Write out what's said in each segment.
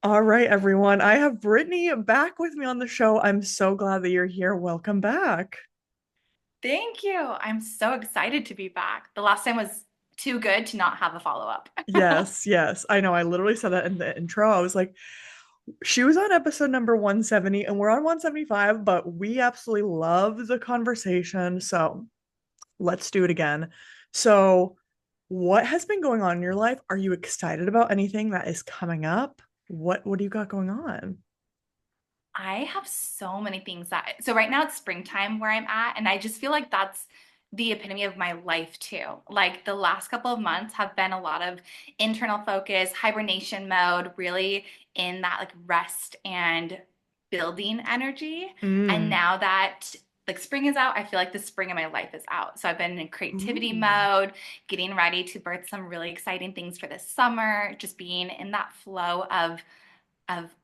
All right, everyone. I have Brittni back with me on the show. I'm so glad that you're here. Welcome back. Thank you. I'm so excited to be back. The last time was too good to not have a follow-up. Yes, yes. I know. I literally said that in the intro. I was like, she was on episode number 170 and we're on 175, but we absolutely love the conversation. So let's do it again. So, what has been going on in your life? Are you excited about anything that is coming up? What do you got going on? I have so many things so right now it's springtime where I'm at, and I just feel like that's the epitome of my life too. Like the last couple of months have been a lot of internal focus, hibernation mode, really in that like rest and building energy. And Mm. now that like spring is out, I feel like the spring of my life is out. So I've been in creativity Ooh. mode, getting ready to birth some really exciting things for this summer, just being in that flow of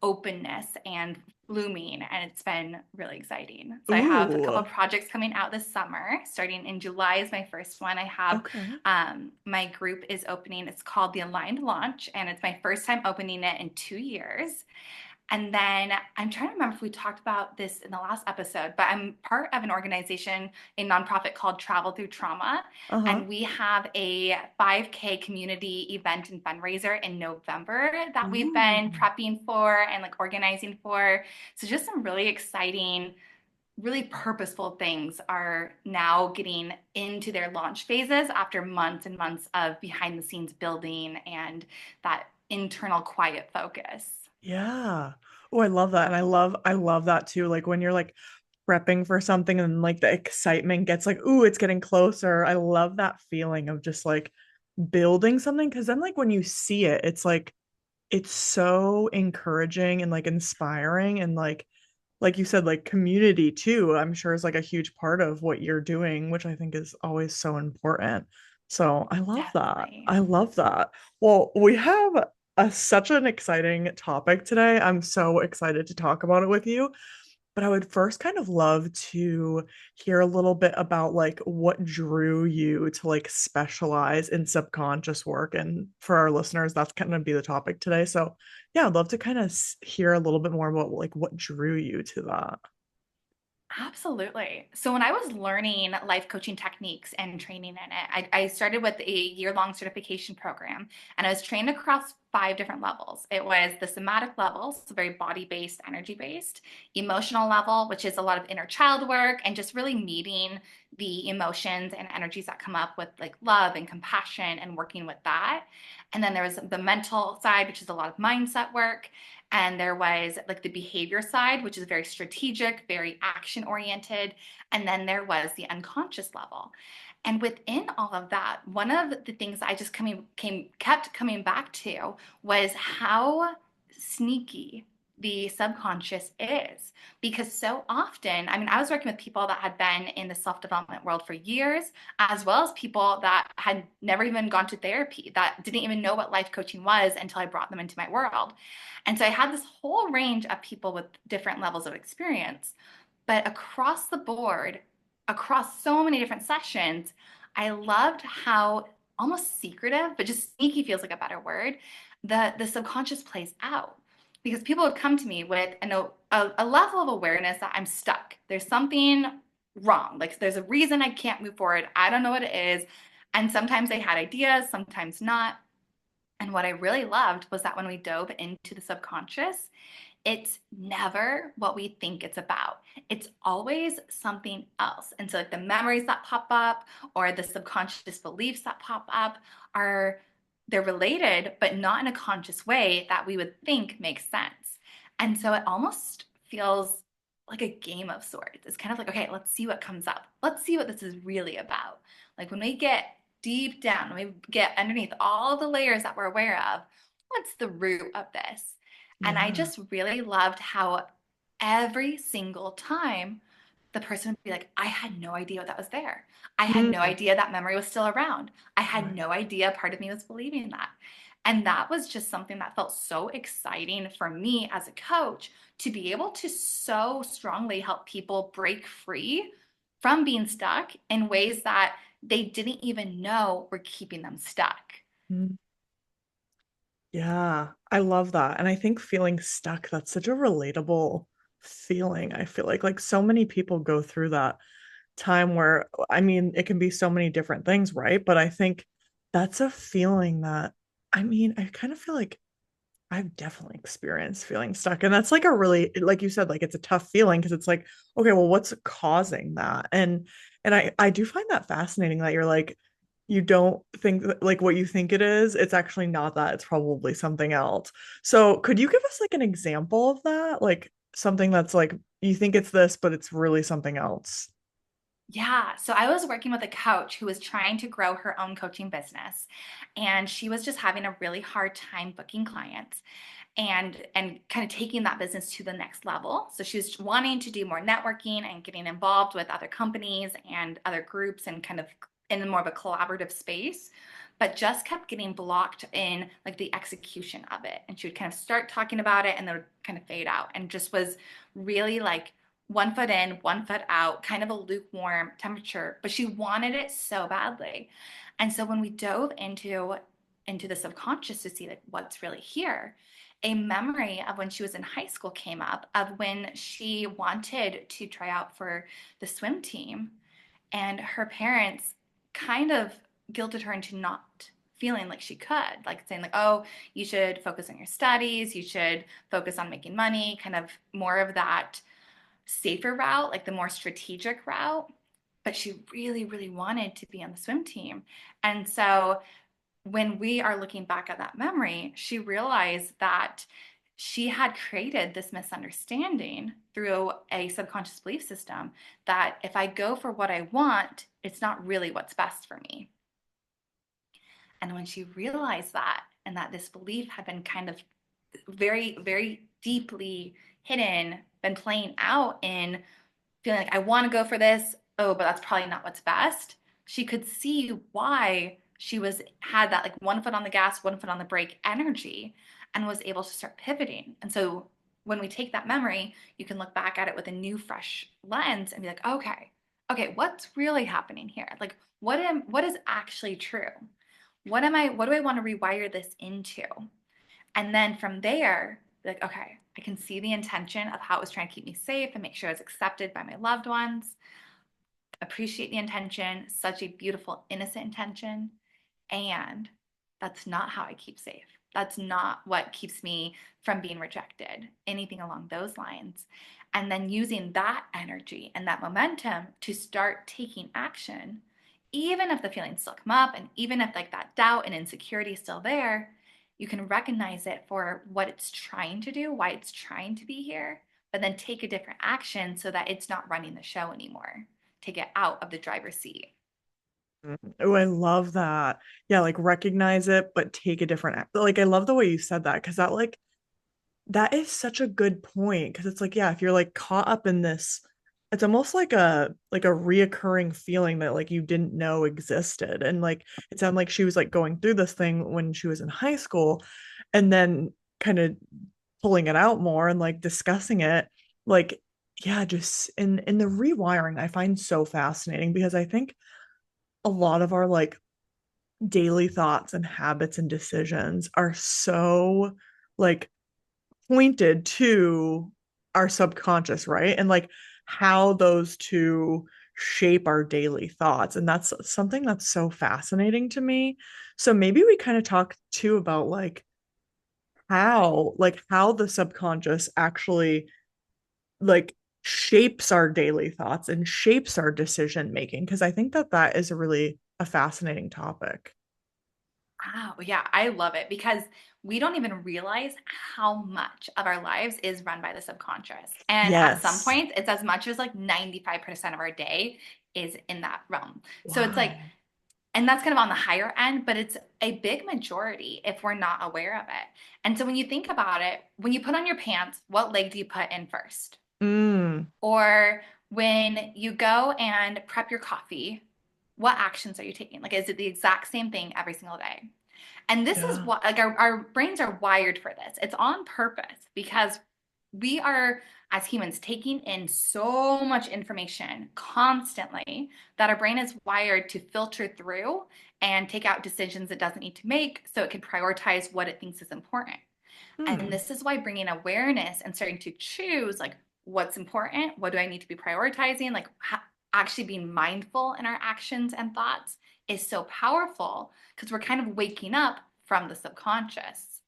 openness and blooming, and it's been really exciting. So I have a couple Ooh. of projects coming out this summer. Starting in July is my first one. I have Okay. my group is opening. It's called the Aligned Launch, and it's my first time opening it in 2 years. And then I'm trying to remember if we talked about this in the last episode, but I'm part of an organization, a nonprofit called Travel Through Trauma. Uh-huh. And we have a 5K community event and fundraiser in November that we've Ooh. been prepping for and like organizing for. So just some really exciting, really purposeful things are now getting into their launch phases after months and months of behind the scenes building and that internal quiet focus. Yeah. Oh, I love that. And I love that too. Like when you're like prepping for something and like the excitement gets like, ooh, it's getting closer. I love that feeling of just like building something. Cause then like when you see it, it's like it's so encouraging and like inspiring and like you said, like community too, I'm sure is like a huge part of what you're doing, which I think is always so important. So I love that. Definitely. I love that. Well, we have such an exciting topic today. I'm so excited to talk about it with you. But I would first kind of love to hear a little bit about like what drew you to like specialize in subconscious work. And for our listeners, that's kind of be the topic today. So yeah, I'd love to kind of hear a little bit more about like what drew you to that. Absolutely. So when I was learning life coaching techniques and training in it, I started with a year-long certification program, and I was trained across 5 different levels. It was the somatic level, so very body-based, energy-based, emotional level, which is a lot of inner child work and just really meeting the emotions and energies that come up with like love and compassion and working with that. And then there was the mental side, which is a lot of mindset work. And there was like the behavior side, which is very strategic, very action oriented. And then there was the unconscious level. And within all of that, one of the things I just kept coming back to was how sneaky the subconscious is. Because so often, I mean, I was working with people that had been in the self development world for years, as well as people that had never even gone to therapy, that didn't even know what life coaching was until I brought them into my world. And so I had this whole range of people with different levels of experience. But across the board, across so many different sessions, I loved how almost secretive, but just sneaky feels like a better word, the subconscious plays out. Because people would come to me with a level of awareness that I'm stuck. There's something wrong. Like there's a reason I can't move forward. I don't know what it is. And sometimes they had ideas, sometimes not. And what I really loved was that when we dove into the subconscious, it's never what we think it's about. It's always something else. And so, like the memories that pop up or the subconscious beliefs that pop up are they're related, but not in a conscious way that we would think makes sense. And so, it almost feels like a game of sorts. It's kind of like, okay, let's see what comes up. Let's see what this is really about. Like when we get deep down, when we get underneath all the layers that we're aware of, what's the root of this? And I Yeah. just really loved how every single time the person would be like, I had no idea what that was there. I had no Mm. idea that memory was still around. I had Right. no idea part of me was believing that. And that was just something that felt so exciting for me as a coach to be able to so strongly help people break free from being stuck in ways that they didn't even know were keeping them stuck. Mm. Yeah, I love that. And I think feeling stuck, that's such a relatable feeling. I feel like so many people go through that time where, I mean, it can be so many different things, right? But I think that's a feeling that, I mean, I kind of feel like I've definitely experienced feeling stuck. And that's like a really, like you said, like it's a tough feeling because it's like, okay, well, what's causing that? And I do find that fascinating that you're like, you don't think that, like what you think it is, it's actually not that. It's probably something else. So could you give us like an example of that? Like something that's like you think it's this, but it's really something else. Yeah. So I was working with a coach who was trying to grow her own coaching business, and she was just having a really hard time booking clients and kind of taking that business to the next level. So she was wanting to do more networking and getting involved with other companies and other groups and kind of in more of a collaborative space, but just kept getting blocked in like the execution of it. And she would kind of start talking about it and then would kind of fade out and just was really like one foot in, one foot out, kind of a lukewarm temperature, but she wanted it so badly. And so when we dove into the subconscious to see like what's really here, a memory of when she was in high school came up of when she wanted to try out for the swim team and her parents kind of guilted her into not feeling like she could, like saying like, oh, you should focus on your studies, you should focus on making money, kind of more of that safer route, like the more strategic route. But she really, really wanted to be on the swim team. And so when we are looking back at that memory, she realized that she had created this misunderstanding through a subconscious belief system that if I go for what I want, it's not really what's best for me. And when she realized that, and that this belief had been kind of very, very deeply hidden, been playing out in feeling like I want to go for this. Oh, but that's probably not what's best. She could see why she was had that like one foot on the gas, one foot on the brake energy and was able to start pivoting. And so when we take that memory, you can look back at it with a new fresh lens and be like, okay, what's really happening here? Like what is actually true? What do I want to rewire this into? And then from there, like, okay, I can see the intention of how it was trying to keep me safe and make sure I was accepted by my loved ones. Appreciate the intention, such a beautiful, innocent intention. And that's not how I keep safe. That's not what keeps me from being rejected, anything along those lines. And then using that energy and that momentum to start taking action, even if the feelings still come up, and even if like that doubt and insecurity is still there, you can recognize it for what it's trying to do, why it's trying to be here, but then take a different action so that it's not running the show anymore to get out of the driver's seat. Oh, I love that. Yeah, like recognize it, but take a different like I love the way you said that because that like that is such a good point because it's like, yeah, if you're like caught up in this, it's almost like a reoccurring feeling that like you didn't know existed. And like it sounded like she was like going through this thing when she was in high school and then kind of pulling it out more and like discussing it. Like, yeah, just in the rewiring, I find so fascinating because I think a lot of our like daily thoughts and habits and decisions are so like pointed to our subconscious, right? And like how those two shape our daily thoughts. And that's something that's so fascinating to me. So maybe we kind of talk too about like how the subconscious actually like shapes our daily thoughts and shapes our decision making because I think that that is a really a fascinating topic. Wow, yeah, I love it because we don't even realize how much of our lives is run by the subconscious. And at some Yes. points, it's as much as like 95% of our day is in that realm. So it's like, Wow. and that's kind of on the higher end, but it's a big majority if we're not aware of it. And so when you think about it, when you put on your pants, what leg do you put in first? Mm. Or when you go and prep your coffee, what actions are you taking? Like, is it the exact same thing every single day? And this is Yeah. what, like, our brains are wired for this. It's on purpose because we are, as humans, taking in so much information constantly that our brain is wired to filter through and take out decisions it doesn't need to make so it can prioritize what it thinks is important. And Hmm. this is why bringing awareness and starting to choose like what's important, what do I need to be prioritizing, like actually being mindful in our actions and thoughts is so powerful because we're kind of waking up from the subconscious.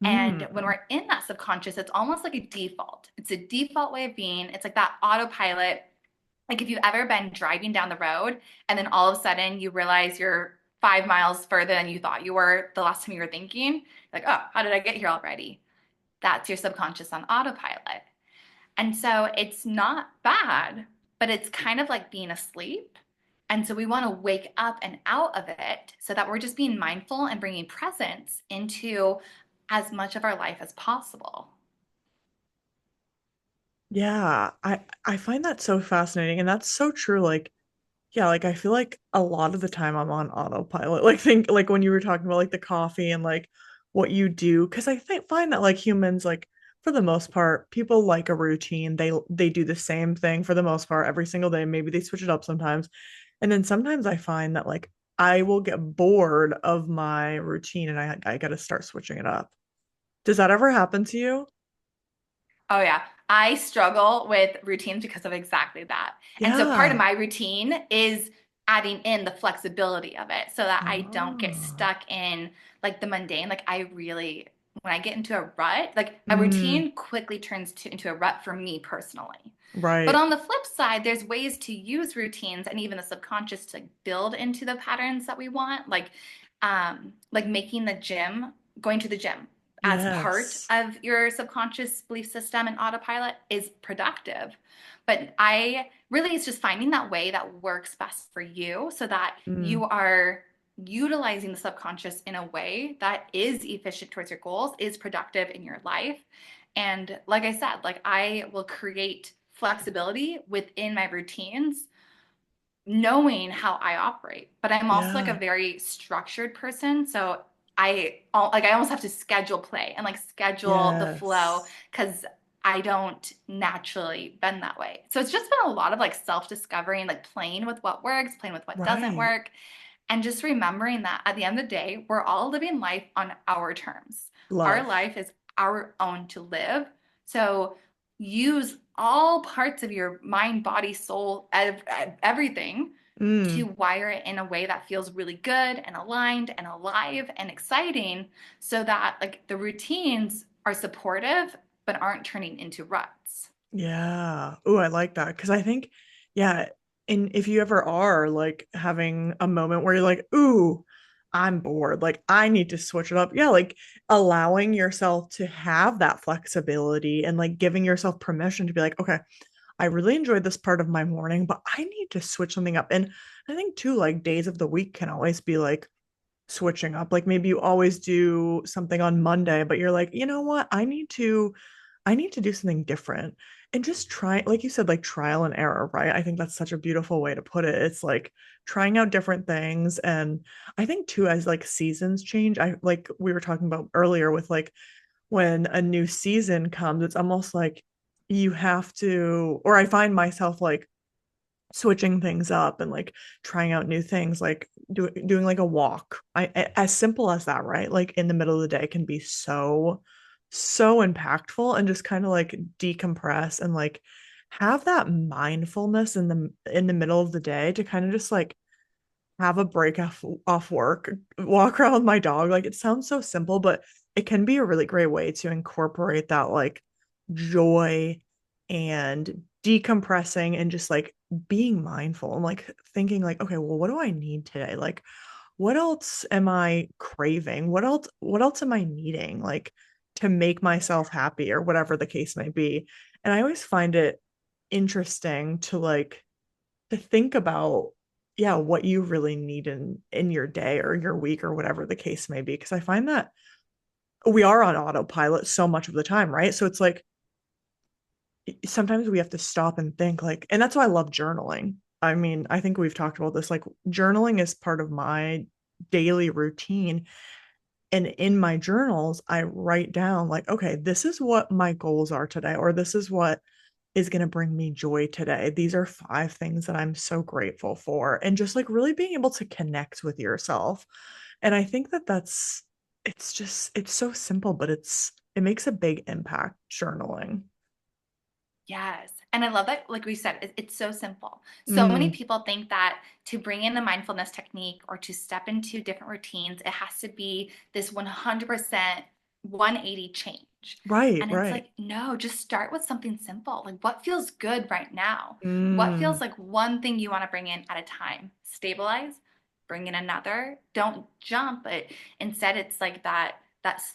And when Hmm. we're in that subconscious, it's almost like a default. It's a default way of being. It's like that autopilot. Like if you've ever been driving down the road and then all of a sudden you realize you're 5 miles further than you thought you were the last time you were thinking, like, oh, how did I get here already? That's your subconscious on autopilot. And so it's not bad, but it's kind of like being asleep. And so we want to wake up and out of it so that we're just being mindful and bringing presence into as much of our life as possible. Yeah, I find that so fascinating, and that's so true. Like, yeah, like I feel like a lot of the time I'm on autopilot. Like think like when you were talking about like the coffee and like what you do, because I think find that like humans, like for the most part, people like a routine. They do the same thing for the most part every single day. Maybe they switch it up sometimes. And then sometimes I find that like I will get bored of my routine and I gotta start switching it up. Does that ever happen to you? Oh, yeah. I struggle with routines because of exactly that. And so part of Yeah. my routine is adding in the flexibility of it so that I don't get Oh. stuck in like the mundane. Like I really, when I get into a rut, like a Mm, routine quickly turns into a rut for me personally. But right. on the flip side, there's ways to use routines and even the subconscious to build into the patterns that we want, like making the gym, going to the gym as part Yes. of your subconscious belief system and autopilot is productive. But I really, it's just finding that way that works best for you so that you Mm, are utilizing the subconscious in a way that is efficient towards your goals, is productive in your life. And like I said, like I will create flexibility within my routines knowing how I operate. But I'm also like a yeah. very structured person. So I almost have to schedule play and like schedule the flow Yes. because I don't naturally bend that way. So it's just been a lot of like self-discovery and like playing with what works, playing with what doesn't Right. work, and just remembering that at the end of the day, we're all living life on our terms. Our Love. life is our own to live. So use all parts of your mind, body, soul, everything to Mm, wire it in a way that feels really good and aligned and alive and exciting so that like the routines are supportive but aren't turning into ruts. yeah. Oh, I like that. Because I think, yeah, and if you ever are like having a moment where you're like, ooh, I'm bored, like I need to switch it up. Yeah, like allowing yourself to have that flexibility and like giving yourself permission to be like, okay, I really enjoyed this part of my morning, but I need to switch something up. And I think too, like days of the week can always be like switching up. Like maybe you always do something on Monday, but you're like, you know what? I need to do something different. And just try, like you said, like trial and error, right? I think that's such a beautiful way to put it. It's like trying out different things. And I think too, as like seasons change, I like we were talking about earlier with like when a new season comes, it's almost like you have to, or I find myself like switching things up and like trying out new things, like doing like a walk. As simple as that, right? Like in the middle of the day can be so impactful, and just kind of like decompress and like have that mindfulness in the middle of the day to kind of just like have a break off work, walk around with my dog. Like it sounds so simple, but it can be a really great way to incorporate that like joy and decompressing and just like being mindful and like thinking like, okay, well, what do I need today? Like, what else am I craving? What else am I needing? Like to make myself happy or whatever the case may be. And I always find it interesting to think about, yeah, what you really need in your day or your week or whatever the case may be, because I find that we are on autopilot so much of the time, right? So it's like sometimes we have to stop and think, like, and that's why I love journaling. I mean, I think we've talked about this, like journaling is part of my daily routine, and in my journals I write down like, okay, this is what my goals are today, or this is what is going to bring me joy today? These are 5 things that I'm so grateful for. And just like really being able to connect with yourself. And I think that it's so simple, but it makes a big impact journaling. Yes. And I love that, like we said, it's so simple. So many Mm, people think that to bring in a mindfulness technique or to step into different routines, it has to be this 100% 180 change. right, And it's right. like, no, just start with something simple. Like, what feels good right now? What feels Mm, like one thing you want to bring in at a time? Stabilize, bring in another. Don't jump, but instead it's like that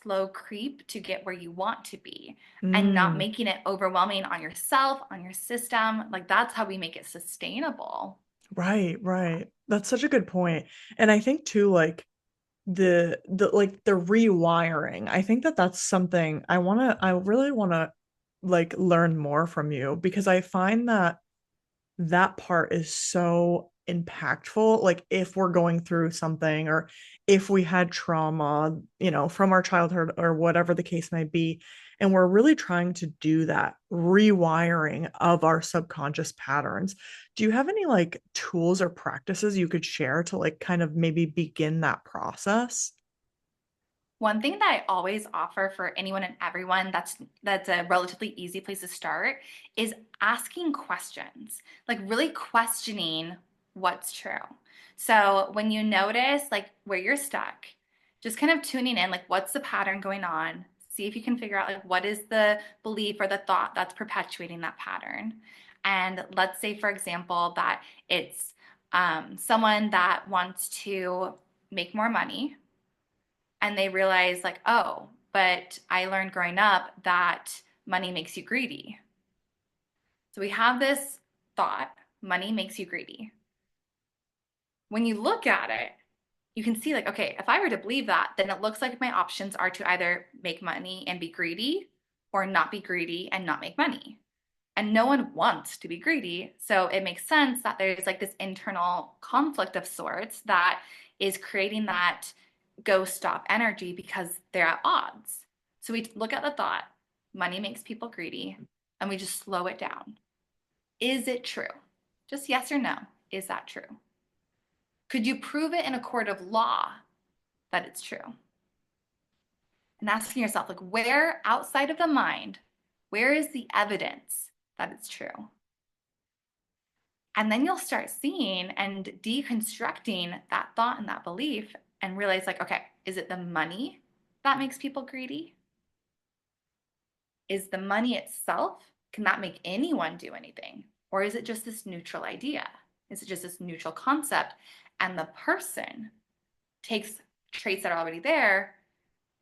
slow creep to get where you want to be and not mm. making it overwhelming on yourself, on your system. Like that's how we make it sustainable. Right, right. That's such a good point. And I think too, like the rewiring. I think that that's something I really want to like learn more from you because I find that that part is so impactful. Like if we're going through something or if we had trauma, from our childhood or whatever the case may be, and we're really trying to do that rewiring of our subconscious patterns. Do you have any like tools or practices you could share to like kind of maybe begin that process? One thing that I always offer for anyone and everyone that's a relatively easy place to start is asking questions. Like really questioning what's true. So when you notice like where you're stuck, just kind of tuning in like what's the pattern going on? See if you can figure out like what is the belief or the thought that's perpetuating that pattern. And let's say, for example, that it's someone that wants to make more money and they realize like, oh, but I learned growing up that money makes you greedy. So we have this thought, money makes you greedy. When you look at it, you can see like, okay, if I were to believe that, then it looks like my options are to either make money and be greedy or not be greedy and not make money. And no one wants to be greedy. So it makes sense that there's like this internal conflict of sorts that is creating that go stop energy because they're at odds. So we look at the thought, money makes people greedy, and we just slow it down. Is it true? Just yes or no. Is that true? Could you prove it in a court of law that it's true? And asking yourself, like, where outside of the mind, where is the evidence that it's true? And then you'll start seeing and deconstructing that thought and that belief and realize, like, okay, is it the money that makes people greedy? Is the money itself, can that make anyone do anything? Or is it just this neutral idea? Is it just this neutral concept? And the person takes traits that are already there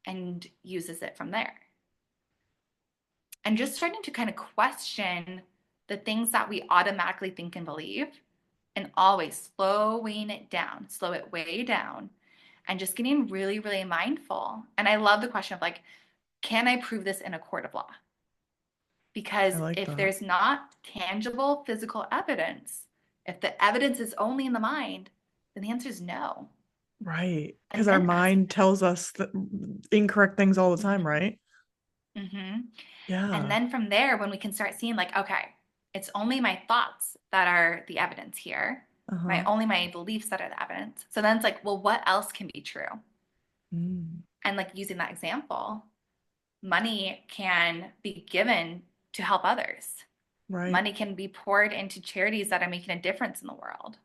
and uses it from there. And just starting to kind of question the things that we automatically think and believe and always slowing it down, slow it way down, and just getting really, really mindful. And I love the question of like, can I prove this in a court of law? I Because like if that. there's not tangible physical evidence, if the evidence is only in the mind, then the answer is no. Right. Because And our then asking, mind tells us incorrect things all the time, mm-hmm, right? mm-hmm. And Yeah. then from there, when we can start seeing like, okay, it's only my thoughts that are the evidence here, my Uh-huh. only my beliefs that are the evidence. So then it's like, well, what else can be true? Mm, And like using that example, money can be given to help others. right. Money can be poured into charities that are making a difference in the world.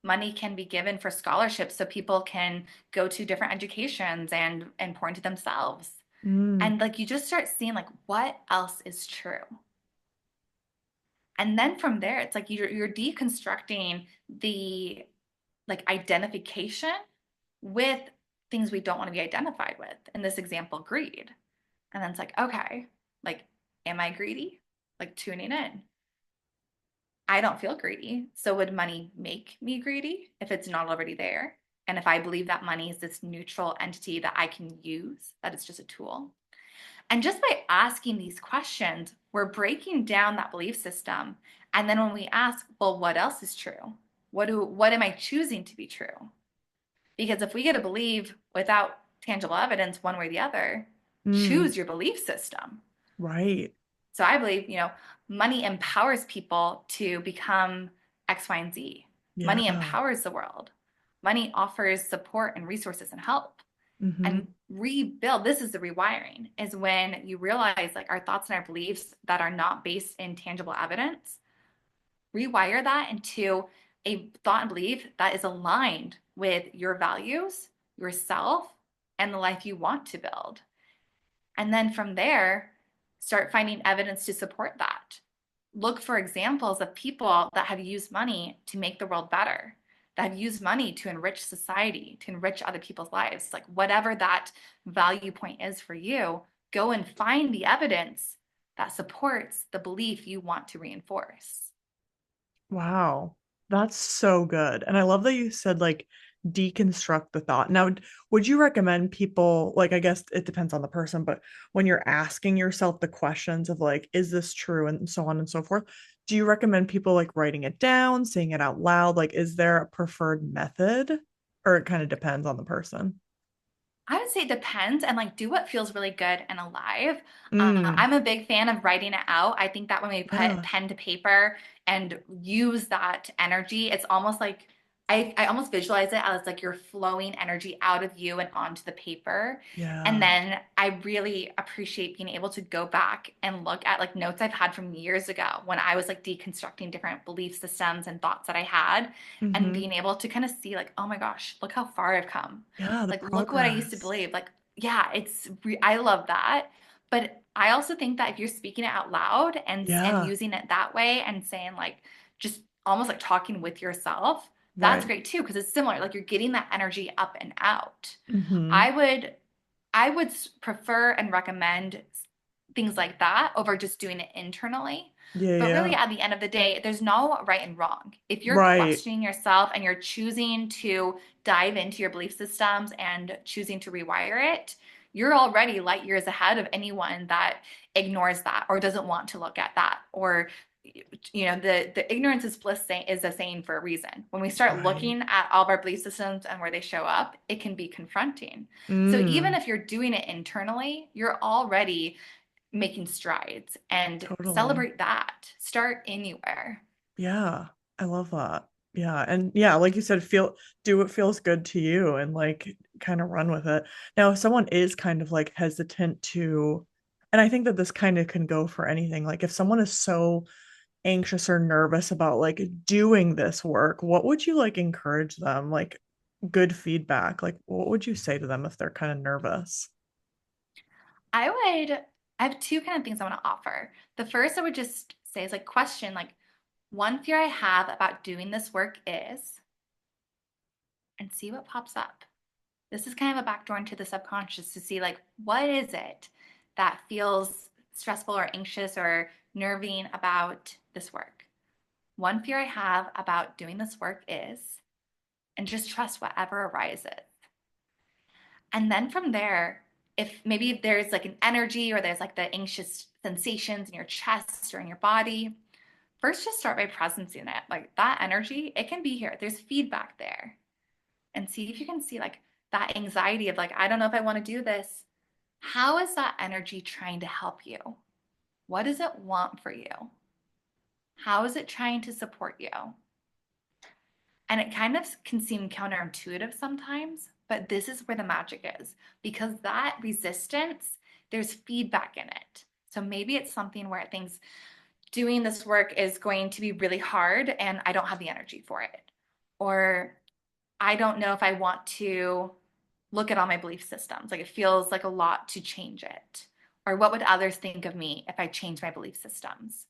Money can be given for scholarships so people can go to different educations and pour into themselves. Mm, And like you just start seeing like what else is true. And then from there, it's like you're deconstructing the like identification with things we don't want to be identified with. In this example, greed. And then it's like, okay, like, am I greedy? Like tuning in. I don't feel greedy. So would money make me greedy if it's not already there? And if I believe that money is this neutral entity that I can use, that it's just a tool. And just by asking these questions, we're breaking down that belief system. And then when we ask, well, what else is true? What am I choosing to be true? Because if we get to believe without tangible evidence one way or the other, mm, choose your belief system. right. So I believe, money empowers people to become X, Y, and Z. Money Yeah. empowers the world. Money offers support and resources and help. Mm-hmm. And rebuild, this is the rewiring, is when you realize like our thoughts and our beliefs that are not based in tangible evidence, rewire that into a thought and belief that is aligned with your values, yourself, and the life you want to build. And then from there, start finding evidence to support that. Look for examples of people that have used money to make the world better, that have used money to enrich society, to enrich other people's lives. Like whatever that value point is for you, go and find the evidence that supports the belief you want to reinforce. Wow. That's so good. And I love that you said like deconstruct the thought. Now, would you recommend people, like, I guess it depends on the person, but when you're asking yourself the questions of like, is this true? And so on and so forth, do you recommend people like writing it down, saying it out loud? Like, is there a preferred method? Or it kind of depends on the person? I would say it depends and like do what feels really good and alive. Mm, I'm a big fan of writing it out. I think that when we put yeah. pen to paper and use that energy, it's almost like I almost visualize it as like you're flowing energy out of you and onto the paper. And Yeah. then I really appreciate being able to go back and look at like notes I've had from years ago when I was like deconstructing different belief systems and thoughts that I had, and Mm-hmm. being able to kind of see like, oh my gosh, look how far I've come. Yeah, the Like, look what I used to progress. believe. Like, yeah, I love that. But I also think that if you're speaking it out loud and Yeah. using it that way and saying like just almost like talking with yourself, that's Right. great too because it's similar. Like you're getting that energy up and out. Mm-hmm. I would I would prefer and recommend things like that over just doing it internally. Yeah, But yeah. really, at the end of the day, there's no right and wrong. If you're Right. questioning yourself and you're choosing to dive into your belief systems and choosing to rewire it, you're already light years ahead of anyone that ignores that or doesn't want to look at that. Or, the ignorance is bliss is a saying for a reason. When we start Right. looking at all of our belief systems and where they show up, it can be confronting. So even Mm, if you're doing it internally, you're already making strides and totally. celebrate that. Start anywhere. Yeah. I love that. Yeah. And yeah, like you said, do what feels good to you and like kind of run with it. Now, if someone is kind of like hesitant to, and I think that this kind of can go for anything. Like if someone is so anxious or nervous about like doing this work, what would you like encourage them? Like good feedback. Like what would you say to them if they're kind of nervous? I would, I have two kind of things I want to offer. The first I would just say is like question, like one fear I have about doing this work is, and see what pops up. This is kind of a backdoor into the subconscious to see like what is it that feels stressful or anxious or nerving about this work. One fear I have about doing this work is, and just trust whatever arises. And then from there, if maybe there's like an energy or there's like the anxious sensations in your chest or in your body, first just start by presencing it. Like that energy, it can be here. There's feedback there. And see if you can see like that anxiety of like, I don't know if I want to do this. How is that energy trying to help you? What does it want for you? How is it trying to support you? And it kind of can seem counterintuitive sometimes, but this is where the magic is because that resistance, there's feedback in it. So maybe it's something where it thinks doing this work is going to be really hard and I don't have the energy for it. Or I don't know if I want to look at all my belief systems. Like it feels like a lot to change it. Or what would others think of me if I change my belief systems?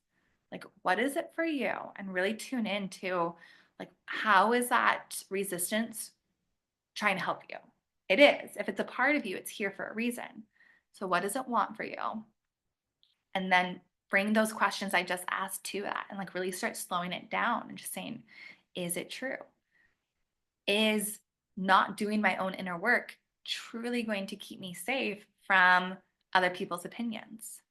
Like, what is it for you? And really tune into like, how is that resistance trying to help you? It is. If it's a part of you, it's here for a reason. So, what does it want for you? And then bring those questions I just asked to that and like really start slowing it down and just saying, is it true? Is not doing my own inner work truly going to keep me safe from other people's opinions?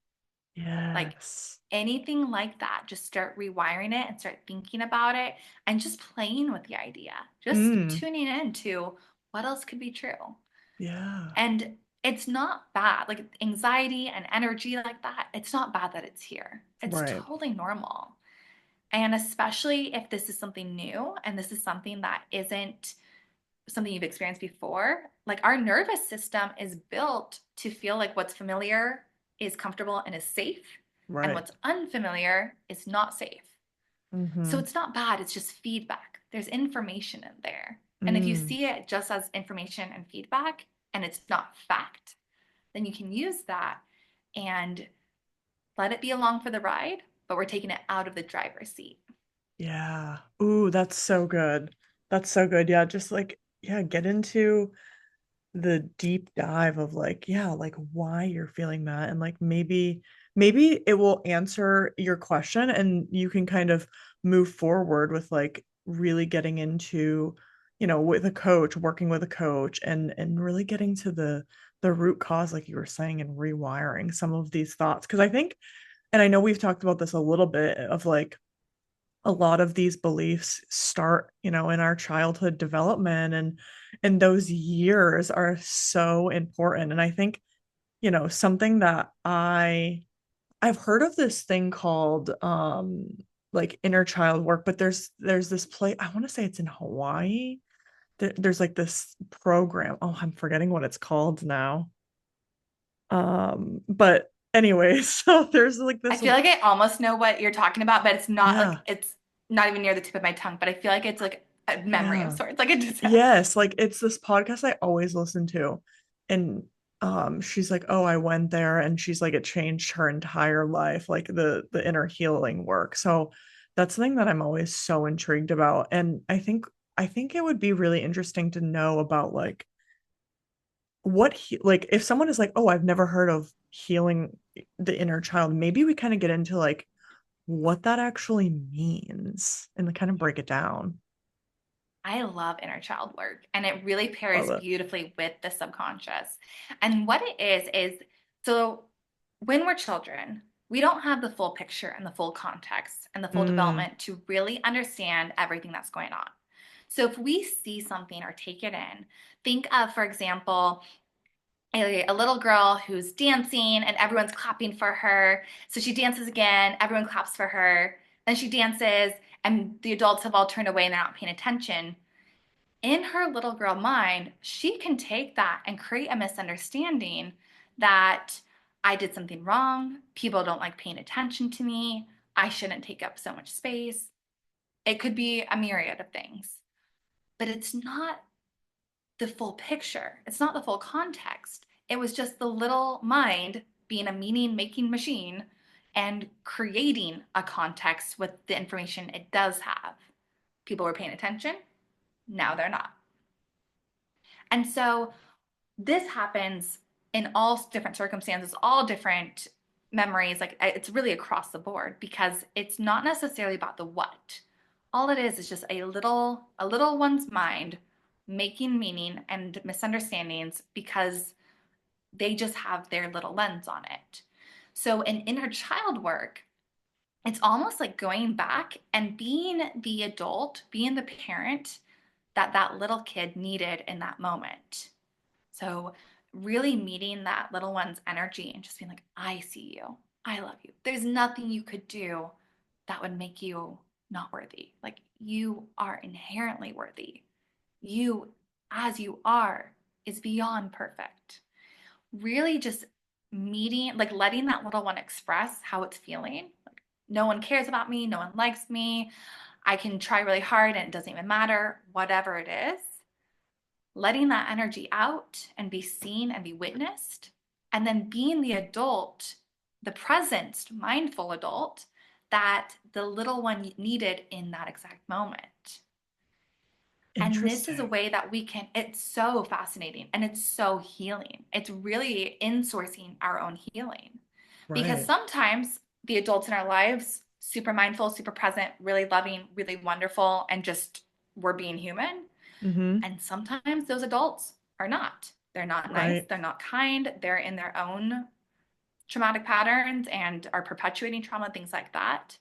Like Yes. anything like that, just start rewiring it and start thinking about it and just playing with the idea, just Mm, tuning into what else could be true. yeah. And it's not bad. Like anxiety and energy like that, it's not bad that it's here. It's Right. totally normal. And especially if this is something new and this is something that isn't something you've experienced before, like our nervous system is built to feel like what's familiar is comfortable and is safe, and Right. what's unfamiliar is not safe. So Mm-hmm. it's not bad, it's just feedback. There's information in there. And if you Mm. see it just as information and feedback and it's not fact, then you can use that and let it be along for the ride, but we're taking it out of the driver's seat. Yeah. Ooh, that's so good. That's so good. Yeah, just like, yeah, get into the deep dive of like, yeah, like why you're feeling that. And like maybe it will answer your question and you can kind of move forward with like really getting into, with a coach, working with a coach and really getting to the root cause, like you were saying, and rewiring some of these thoughts. Because I think, and I know we've talked about this a little bit of like a lot of these beliefs start, in our childhood development and those years are so important. And I think, something that I've heard of this thing called like inner child work, but there's this place, I want to say it's in Hawaii. There's like this program. Oh, I'm forgetting what it's called now. But anyways, so there's like I this, feel like I almost know what you're talking about, but it's not like yeah, it's not even near the tip of my tongue, but I feel like it's like a memory of yeah. sorts. Like it just Yes, like it's this podcast I always listen to. And she's like, "Oh, I went there," and she's like it changed her entire life, like the inner healing work. So that's something that I'm always so intrigued about. And I think it would be really interesting to know about like like if someone is like, "Oh, I've never heard of healing the inner child," maybe we kind of get into like what that actually means and kind of break it down. I love inner child work, and it really Love pairs it. beautifully with the subconscious. And what it is so when we're children, we don't have the full picture and the full context and the full Mm, development to really understand everything that's going on. So if we see something or take it in, think of, for example, a little girl who's dancing and everyone's clapping for her. So she dances again, everyone claps for her. Then she dances, and the adults have all turned away and they're not paying attention. In her little girl mind, she can take that and create a misunderstanding that I did something wrong, people don't like paying attention to me, I shouldn't take up so much space. It could be a myriad of things, but it's not the full picture. It's not the full context. It was just the little mind being a meaning making machine and creating a context with the information it does have. People were paying attention, now they're not. And so this happens in all different circumstances, all different memories. Like it's really across the board because it's not necessarily about the what. All it is just a little one's mind making meaning and misunderstandings because they just have their little lens on it. So in inner child work, it's almost like going back and being the adult, being the parent that that little kid needed in that moment. So, really meeting that little one's energy and just being like, I see you. I love you. There's nothing you could do that would make you not worthy. Like, you are inherently worthy. You, as you are, is beyond perfect. Really just meeting, like letting that little one express how it's feeling. Like, no one cares about me. No one likes me. I can try really hard and it doesn't even matter, whatever it is, letting that energy out and be seen and be witnessed, and then being the adult, the present, mindful adult that the little one needed in that exact moment. And this is a interesting. way that we can, it's so fascinating and it's so healing. It's really insourcing our own healing because Right. sometimes the adults in our lives, super mindful, super present, really loving, really wonderful, and just we're being human. Mm-hmm. And sometimes those adults are not. They're not nice, Right. they're not kind, they're in their own traumatic patterns and are perpetuating trauma, things like that.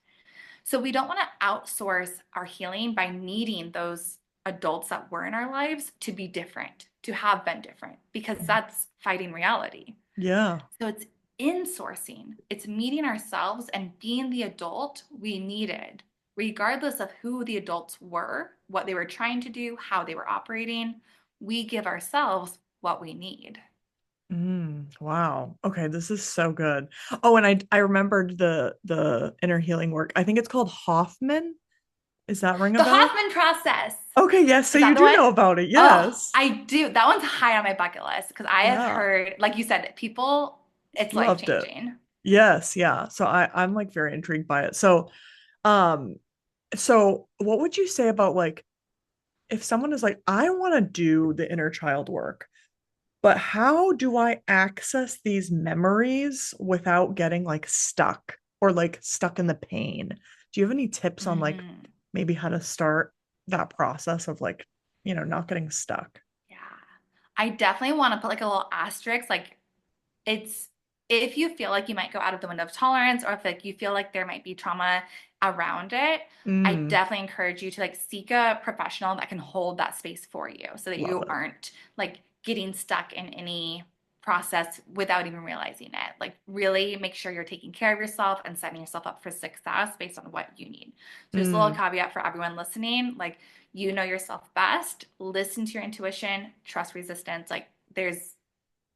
So we don't want to outsource our healing by needing those adults that were in our lives to be different, to have been different because that's fighting reality. Yeah. So it's insourcing, it's meeting ourselves and being the adult we needed, regardless of who the adults were, what they were trying to do, how they were operating. We give ourselves what we need. Wow. Okay, this is so good. Oh, and I remembered the inner healing work. I think it's called Hoffman. Is that ring a The bell? Hoffman process. Okay, yes. So Is that you the do one? know about it. Oh, Yes. I do. That one's high on my bucket list because I have Yeah. heard, like you said, people, it's life Loved it. changing. Yes, yeah. So I'm like very intrigued by it. Um so what would you say about like if someone is like I want to do the inner child work, but how do I access these memories without getting like stuck or like stuck in the pain? Do you have any tips on like Hmm. maybe how to start that process of like, not getting stuck? Yeah. I definitely want to put like a little asterisk, like it's if you feel like you might go out of the window of tolerance or if like you feel like there might be trauma around it, I Mm, definitely encourage you to like seek a professional that can hold that space for you so that love you it. aren't like getting stuck in any process without even realizing it. Like really make sure you're taking care of yourself and setting yourself up for success based on what you need. So just a little Mm, caveat for everyone listening, like you know yourself best, listen to your intuition, trust resistance, like there's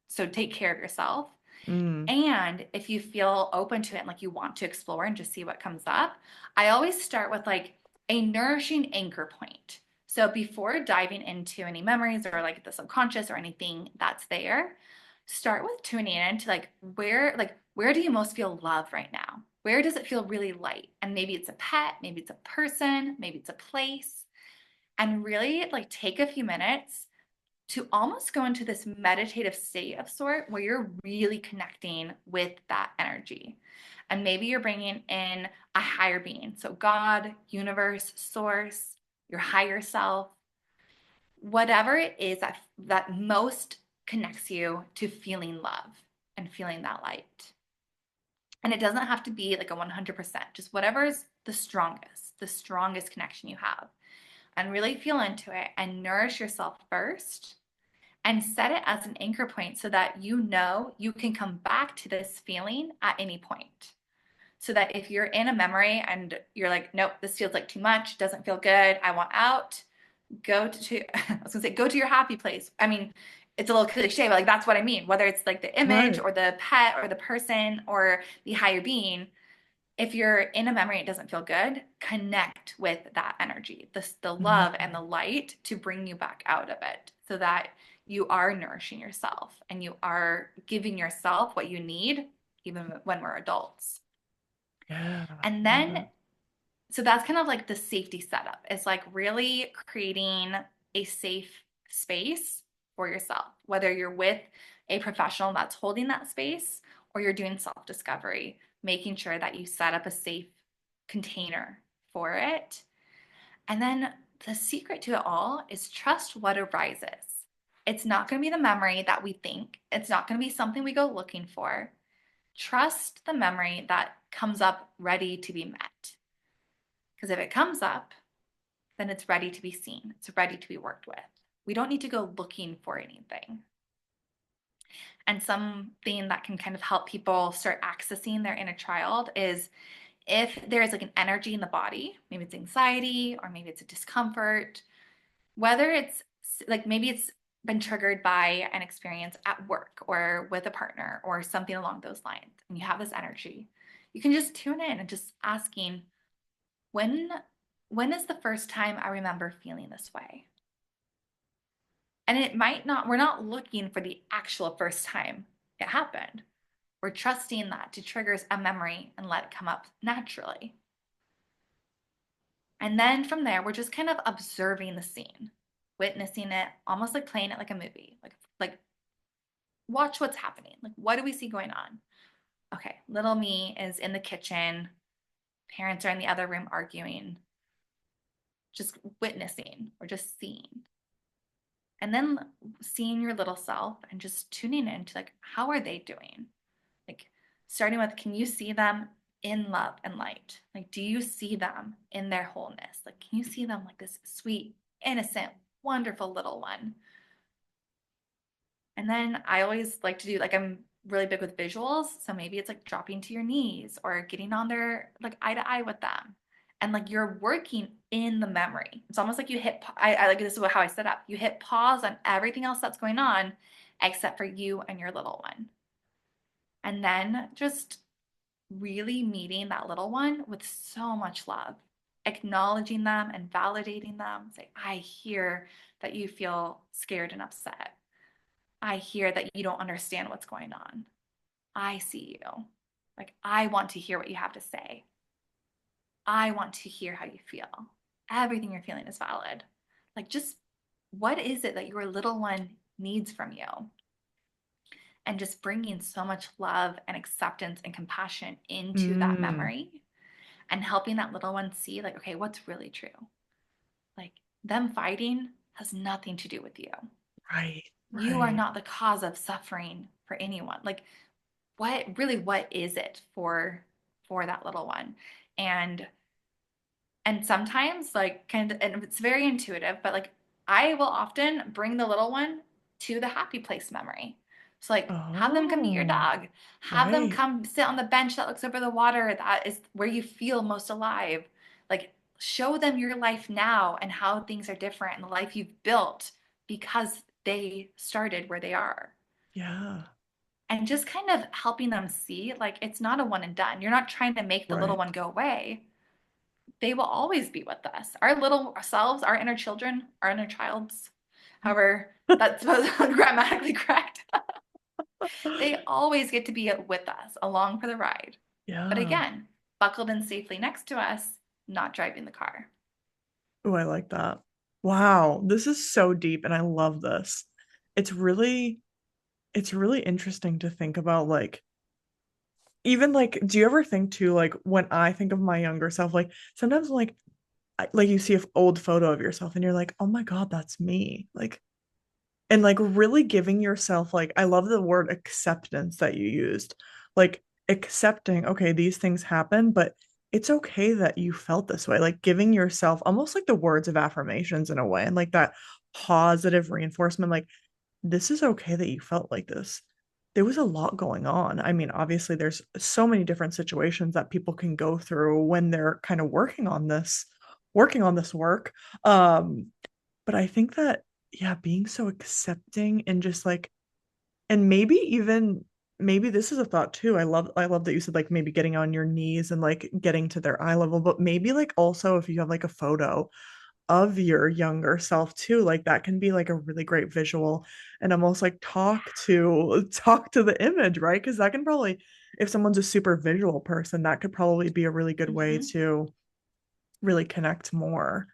so take care of yourself. mm, And if you feel open to it and like you want to explore and just see what comes up, I always start with like a nourishing anchor point. So before diving into any memories or like the subconscious or anything that's there, start with tuning in to like where do you most feel love right now? Where does it feel really light? And maybe it's a pet, maybe it's a person, maybe it's a place. And really like take a few minutes to almost go into this meditative state of sort where you're really connecting with that energy. And maybe you're bringing in a higher being. So, God, universe, source, your higher self, whatever it is that most connects you to feeling love and feeling that light. And it doesn't have to be like a 100%, just whatever is the strongest connection you have. And really feel into it and nourish yourself first and set it as an anchor point so that you know you can come back to this feeling at any point. So that if you're in a memory and you're like, nope, this feels like too much, doesn't feel good, I want out, go to, I was gonna say, go to your happy place. I mean, it's a little cliche, but like that's what I mean. Whether it's like the image right. or the pet or the person or the higher being, if you're in a memory it doesn't feel good, connect with that energy, the love and Mm, the light to bring you back out of it so that you are nourishing yourself and you are giving yourself what you need even when we're adults. yeah, And love then it. so that's kind of like the safety setup. It's like really creating a safe space for yourself, whether you're with a professional that's holding that space or you're doing self discovery, making sure that you set up a safe container for it. And then the secret to it all is trust what arises. It's not going to be the memory that we think, it's not going to be something we go looking for. Trust the memory that comes up ready to be met. Because if it comes up, then it's ready to be seen. It's ready to be worked with. We don't need to go looking for anything. And something that can kind of help people start accessing their inner child is if there is like an energy in the body, maybe it's anxiety or maybe it's a discomfort, whether it's like maybe it's been triggered by an experience at work or with a partner or something along those lines, and you have this energy, you can just tune in and just asking, when when is the first time I remember feeling this way? And it might not, we're not looking for the actual first time it happened. We're trusting that to trigger a memory and let it come up naturally. And then from there, we're just kind of observing the scene, witnessing it, almost like playing it like a movie. Like watch what's happening. Like what do we see going on? Okay, little me is in the kitchen, parents are in the other room arguing, just witnessing or just seeing. And then seeing your little self and just tuning into like how are they doing, like starting with, can you see them in love and light? Like do you see them in their wholeness? Like can you see them like this sweet, innocent, wonderful little one? And then I always like to do, like, I'm really big with visuals. So maybe it's like dropping to your knees or getting on their, like, eye to eye with them. And like you're working in the memory. It's almost like you hit, I like, this is how I set up. You hit pause on everything else that's going on except for you and your little one. And then just really meeting that little one with so much love, acknowledging them and validating them. Say, I hear that you feel scared and upset. I hear that you don't understand what's going on. I see you. Like, I want to hear what you have to say. I want to hear how you feel. Everything you're feeling is valid. Like, just what is it that your little one needs from you? And just bringing so much love and acceptance and compassion into that Mm, memory and helping that little one see, like, okay, what's really true? Like, them fighting has nothing to do with you. right, You are right. not the cause of suffering for anyone. Like, what is it for that little one? And and sometimes, like, kind of, and it's very intuitive, but like I will often bring the little one to the happy place memory. So like have them come meet your Oh, dog, have them right. come sit on the bench that looks over the water, that is where you feel most alive. Like, show them your life now and how things are different and the life you've built because they started where they are. Yeah, And just kind of helping them see, like, it's not a one and done. You're not trying to make the little right. one go away. They will always be with us. Our little selves, our inner children, our inner childs, however that's grammatically correct, they always get to be with us along for the ride. But Yeah. again, buckled in safely next to us, not driving the car. Oh, I like that. Wow, this is so deep and I love this. It's really it's really interesting to think about like even like do you ever think too like when I think of my younger self like sometimes like like you see an old photo of yourself and you're like, "Oh my God, that's me." Like and like really giving yourself like I love the word acceptance that you used. Like accepting, okay, these things happen, but it's okay that you felt this way. Like giving yourself almost like the words of affirmations in a way and like that positive reinforcement like this is okay that you felt like this. There was a lot going on. I mean, obviously there's so many different situations that people can go through when they're kind of working on this work. Um but I think that, yeah, being so accepting and just like, and maybe even, maybe this is a thought too. I love that you said like maybe getting on your knees and like getting to their eye level, but maybe like also if you have like a photo of your younger self too, like that can be like a really great visual and almost like talk to the image, right? Because that can probably, if someone's a super visual person, that could probably be a really good way Mm-hmm. to really connect more,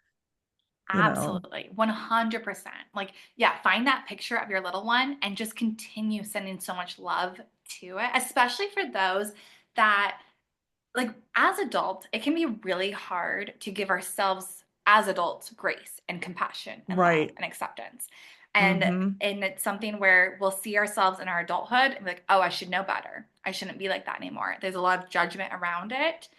you know? Absolutely. 100%. Like, yeah, find that picture of your little one and just continue sending so much love to it, especially for those that, like, as adults, it can be really hard to give ourselves as adults grace and compassion and love Right. and acceptance. And Mm-hmm. and it's something where we'll see ourselves in our adulthood and be like, oh, I should know better. I shouldn't be like that anymore. There's a lot of judgment around it.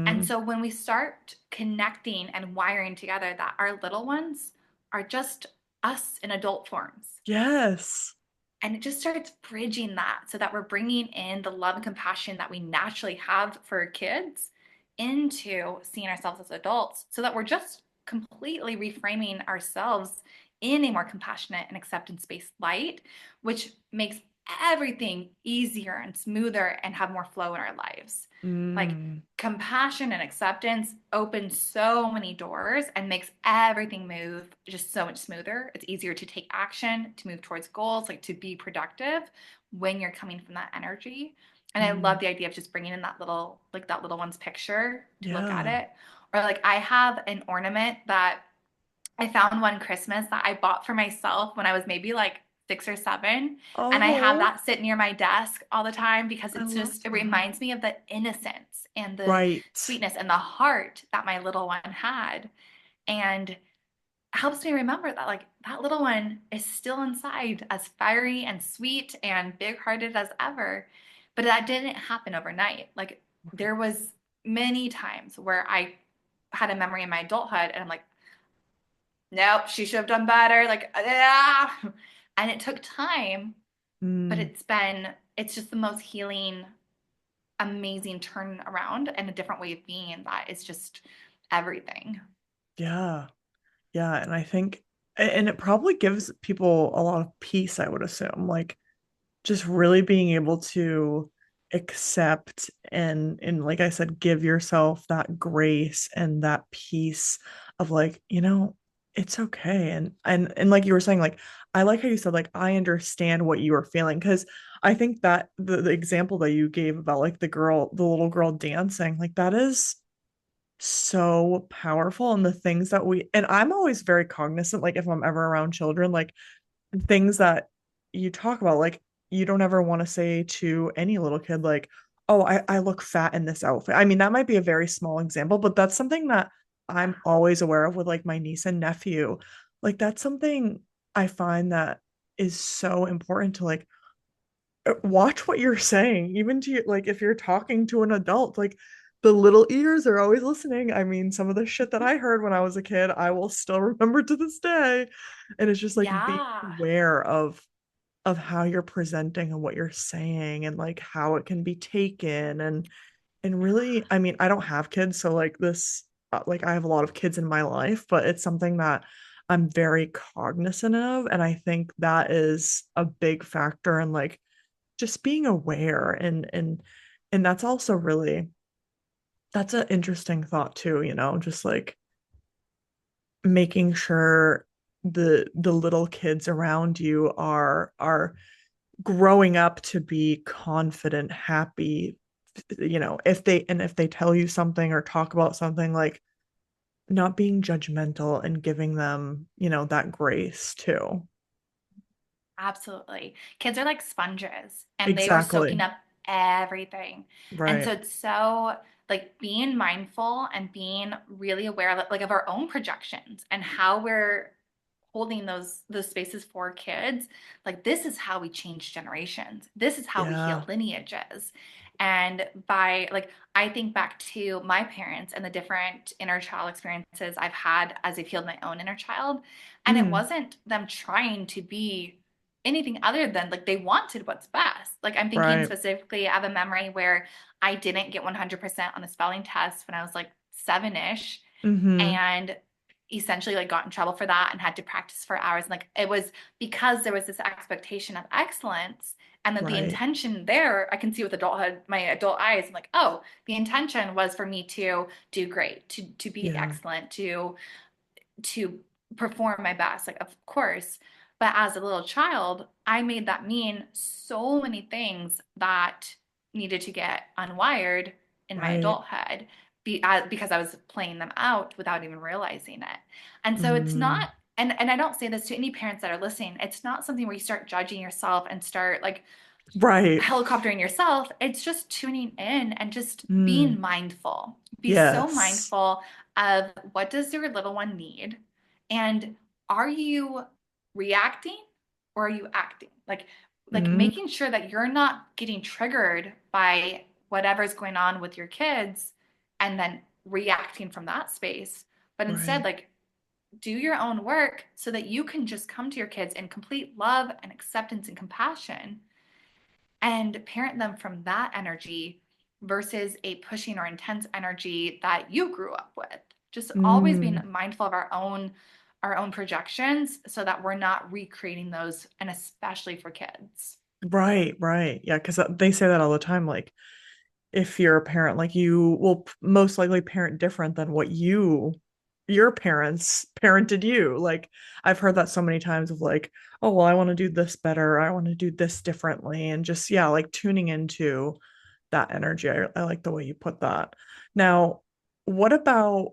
And Mm-hmm. so when we start connecting and wiring together that our little ones are just us in adult forms, Yes. and it just starts bridging that so that we're bringing in the love and compassion that we naturally have for kids into seeing ourselves as adults so that we're just completely reframing ourselves in a more compassionate and acceptance based light, which makes everything easier and smoother and have more flow in our lives. Like, Mm. compassion and acceptance opens so many doors and makes everything move just so much smoother. It's easier to take action, to move towards goals, like to be productive when you're coming from that energy. And I love Mm. the idea of just bringing in that little, like that little one's picture to look at Yeah. it. Or like I have an ornament that I found one Christmas that I bought for myself when I was maybe like 6 or 7. And I have Oh, that sit near my desk all the time because I it's love just, it that. reminds me of the innocence and the Right. sweetness and the heart that my little one had. And helps me remember that, like, that little one is still inside, as fiery and sweet and big-hearted as ever. But that didn't happen overnight. Like, Right. there was many times where I had a memory in my adulthood and I'm like, nope, she should have done better. Like, ah. And it took time But Mm, it's just the most healing, amazing turn around and a different way of being that is just everything. yeah. Yeah. And I think, and it probably gives people a lot of peace, I would assume. Like, just really being able to accept and like I said, give yourself that grace and that peace of like, it's okay. And like you were saying, like I like how you said, like, I understand what you were feeling. Because I think that the example that you gave about like the little girl dancing, like that is so powerful. And the things that and I'm always very cognizant, like if I'm ever around children, like things that you talk about, like you don't ever want to say to any little kid, like, oh, I look fat in this outfit. I mean, that might be a very small example, but that's something that I'm always aware of with like my niece and nephew. Like that's something I find that is so important to like watch what you're saying, even to like if you're talking to an adult, like the little ears are always listening. I mean, some of the shit that I heard when I was a kid, I will still remember to this day. And it's just like being Yeah. aware of how you're presenting and what you're saying and like how it can be taken and really, I mean, I don't have kids, so like this like I have a lot of kids in my life, but it's something that I'm very cognizant of, and I think that is a big factor in like just being aware and that's also really that's an interesting thought too, just like making sure the little kids around you are growing up to be confident, happy, if they tell you something or talk about something, like not being judgmental and giving them, that grace too. Absolutely. Kids are like sponges and they are soaking Exactly. up everything. And so Right. it's so like being mindful and being really aware of like of our own projections and how we're holding those spaces for kids. Like this is how we change generations. This is how we heal Yeah. lineages. And by like I think back to my parents and the different inner child experiences I've had as I've healed my own inner child. And it Mm, wasn't them trying to be anything other than like they wanted what's best. Like I'm thinking right. specifically, I have a memory where I didn't get 100% on a spelling test when I was like 7-ish Mm-hmm. and essentially like got in trouble for that and had to practice for hours. And like it was because there was this expectation of excellence and that the Right. intention there, I can see with adulthood, my adult eyes, I'm like, oh, the intention was for me to do great, to be Yeah. excellent, to perform my best, like of course. But as a little child, I made that mean so many things that needed to get unwired in my Right. adulthood because I was playing them out without even realizing it. And so it's Mm, not, and I don't say this to any parents that are listening, it's not something where you start judging yourself and start like right. helicoptering yourself. It's just tuning in and just being Mm, mindful. Be so yes. mindful of what does your little one need? And are you reacting or are you acting? Like Mm, making sure that you're not getting triggered by whatever's going on with your kids and then reacting from that space, but instead right. like do your own work so that you can just come to your kids in complete love and acceptance and compassion and parent them from that energy versus a pushing or intense energy that you grew up with. Just always being Mm, mindful of our own projections so that we're not recreating those and especially for kids. right. Right. Yeah. Because they say that all the time. Like, if you're a parent, like you will most likely parent different than what your parents parented you. Like, I've heard that so many times of like, oh, well, I want to do this better. I want to do this differently. And just, yeah, like tuning into that energy. I like the way you put that. Now, what about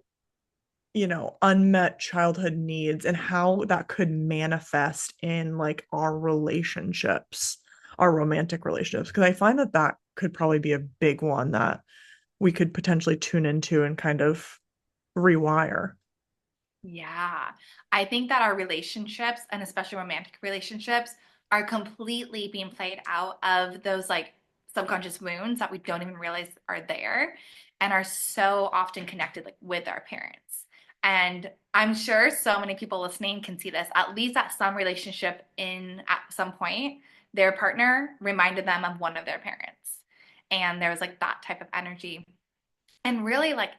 unmet childhood needs and how that could manifest in like our relationships, our romantic relationships? Because I find that that could probably be a big one that we could potentially tune into and kind of rewire. Yeah. I think that our relationships, and especially romantic relationships, are completely being played out of those like subconscious wounds that we don't even realize are there and are so often connected like with our parents. And I'm sure so many people listening can see this, at least at some relationship in at some point. their partner reminded them of one of their parents. And there was like that type of energy. And really, like,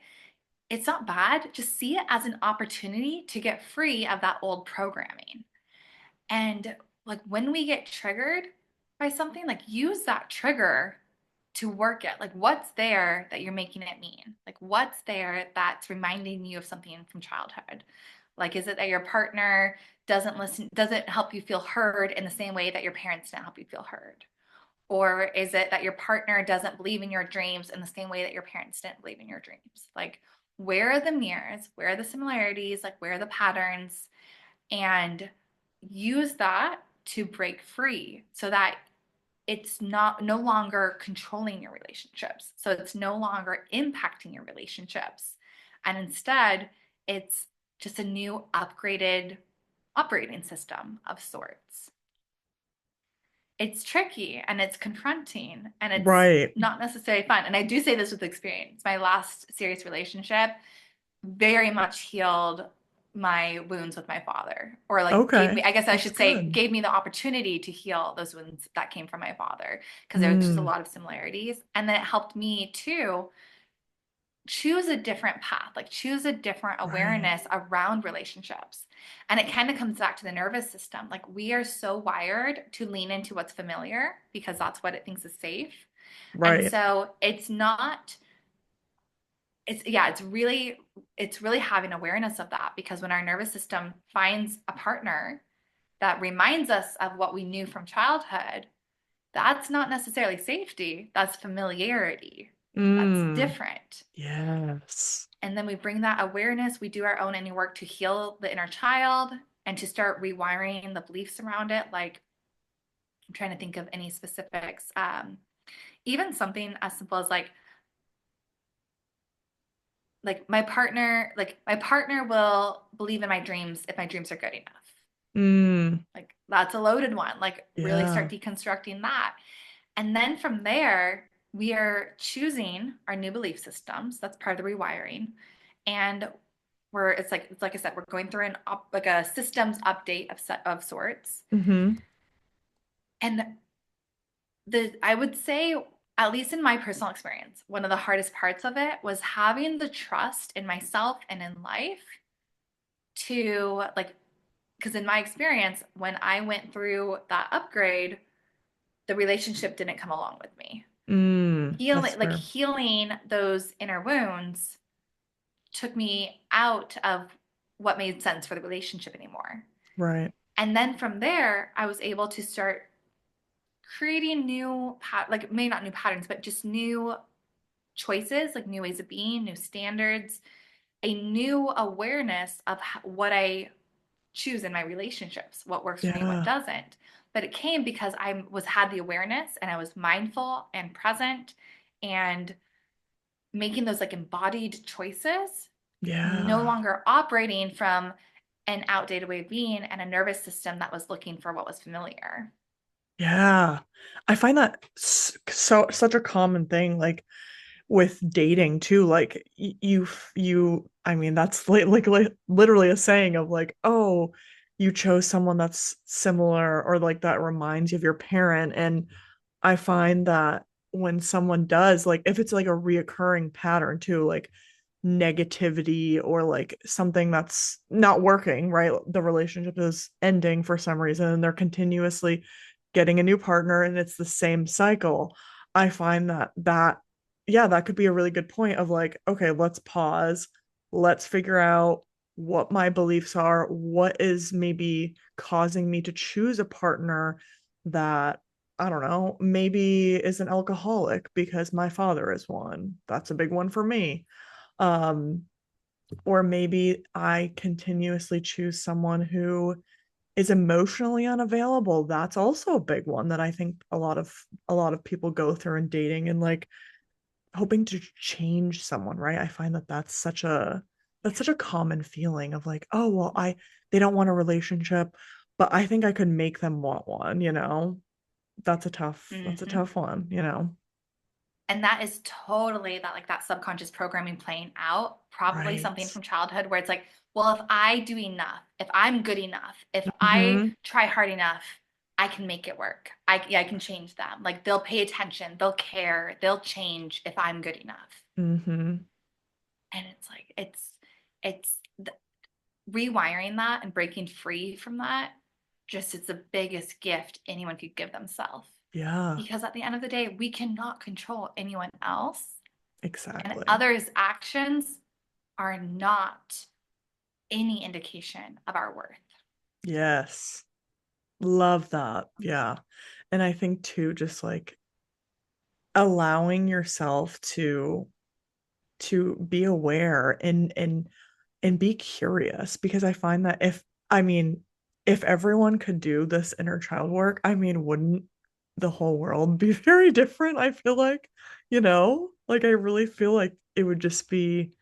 it's not bad. Just see it as an opportunity to get free of that old programming. And like when we get triggered by something, like use that trigger to work it. Like what's there that you're making it mean? Like what's there that's reminding you of something from childhood? Like is it that your partner doesn't help you feel heard in the same way that your parents didn't help you feel heard? Or is it that your partner doesn't believe in your dreams in the same way that your parents didn't believe in your dreams? Like where are the mirrors? Where are the similarities? Like where are the patterns? And use that to break free so that it's no longer controlling your relationships. So it's no longer impacting your relationships. And instead, it's just a new upgraded operating system of sorts. It's tricky and it's confronting and it's Right. not necessarily fun. And I do say this with experience. My last serious relationship very much healed my wounds with my father, or like gave me, Okay. I guess I That's should say, good. gave me the opportunity to heal those wounds that came from my father, because there was just a Mm, lot of similarities. And then it helped me to choose a different path, like choose a different right. awareness around relationships. And it kind of comes back to the nervous system. Like we are so wired to lean into what's familiar because that's what it thinks is safe. And Right. so it's not it's yeah, it's really having awareness of that, because when our nervous system finds a partner that reminds us of what we knew from childhood, that's not necessarily safety, that's familiarity. That's Mm, different. yes. And then we bring that awareness, we do our own inner work to heal the inner child and to start rewiring the beliefs around it. Like, I'm trying to think of any specifics. Even something as simple as my partner will believe in my dreams if my dreams are good enough. Mm, Like that's a loaded one. Like really start yeah. deconstructing that. And then from there, we are choosing our new belief systems. That's part of the rewiring. And it's like I said, we're going through like a systems update of sorts. Mm-hmm. And the I would say, at least in my personal experience, one of the hardest parts of it was having the trust in myself and in life to like, because in my experience, when I went through that upgrade, the relationship didn't come along with me. That's fair. Healing those inner wounds took me out of what made sense for the relationship anymore. Right. And then from there, I was able to start creating like maybe not new patterns, but just new choices, like new ways of being, new standards, a new awareness of what I choose in my relationships, what works for me, what Yeah. doesn't. But it came because I was had the awareness and I was mindful and present and making those like embodied choices, no Yeah. longer operating from an outdated way of being and a nervous system that was looking for what was familiar. Yeah. I find that such a common thing. Like with dating too, like I mean that's like literally a saying of like, oh, you chose someone that's similar or like that reminds you of your parent. And I find that when someone does, like if it's like a reoccurring pattern too, like negativity or like something that's not working, right? The relationship is ending for some reason and they're continuously getting a new partner and it's the same cycle. I find that yeah, that could be a really good point of like, okay, let's pause. Let's figure out what my beliefs are, what is maybe causing me to choose a partner that I don't know, maybe is an alcoholic because my father is one. That's a big one for me. Um, or maybe I continuously choose someone who is emotionally unavailable. That's also a big one that I think a lot of people go through in dating and like hoping to change someone, right? I find that that's such a common feeling of like, oh, well, I they don't want a relationship, but I think I could make them want one. That's a Mm-hmm. tough one. And that is totally that, like that subconscious programming playing out, probably something Right. from childhood where it's like, well, if I do enough, if I'm good enough, if I Hmm. try hard enough, I can make it work. I can change them. Like they'll pay attention, they'll care, they'll change if I'm good enough. Mm-hmm. And it's like it's rewiring that and breaking free from that. Just it's the biggest gift anyone could give themselves. Yeah, Because at the end of the day, we cannot control anyone else, and exactly. others' actions are not any indication of our worth. Yes. Love that. Yeah. And I think too, just like allowing yourself to be aware and be curious, because I find that I mean, if everyone could do this inner child work, I mean, wouldn't the whole world be very different? I feel like, like I really feel like it would just be,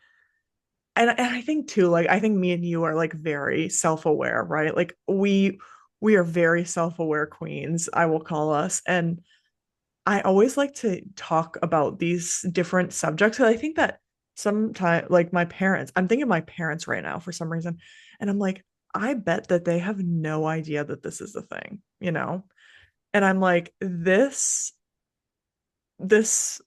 and I think too, like I think me and you are like very self-aware, right? Like we are very self-aware queens, I will call us. And I always like to talk about these different subjects. And I think that sometimes, like my parents, I'm thinking of my parents right now for some reason. And I'm like, I bet that they have no idea that this is the thing, you know? And I'm like, this,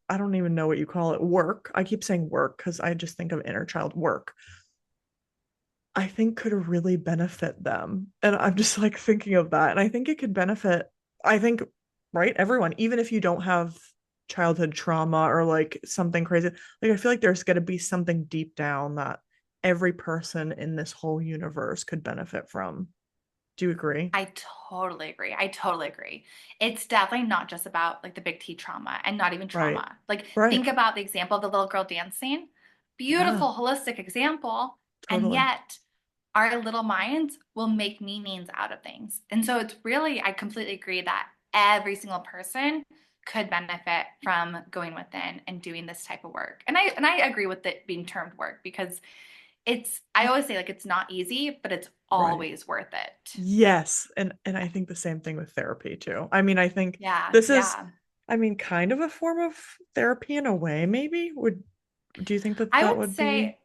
I don't even know what you call it, work. I keep saying work because I just think of inner child work. I think could really benefit them. And I'm just like thinking of that. And I think it could benefit, I think, right, everyone, even if you don't have childhood trauma or like something crazy. Like, I feel like there's going to be something deep down that every person in this whole universe could benefit from. Do you agree? I totally agree. I totally agree. It's definitely not just about like the big T trauma and not even Right. trauma. Like Right. think about the example of the little girl dancing. Yeah, Beautiful, holistic example. And totally. yet our little minds will make meanings out of things. And so it's really, I completely agree that every single person could benefit from going within and doing this type of work. And I agree with it being termed work because I always say like it's not easy, but it's Right. always worth it. Yes. And I think the same thing with therapy too. I mean, I think Yeah, this is, yeah. I mean, kind of a form of therapy in a way, maybe. Do you think that I that would would be say,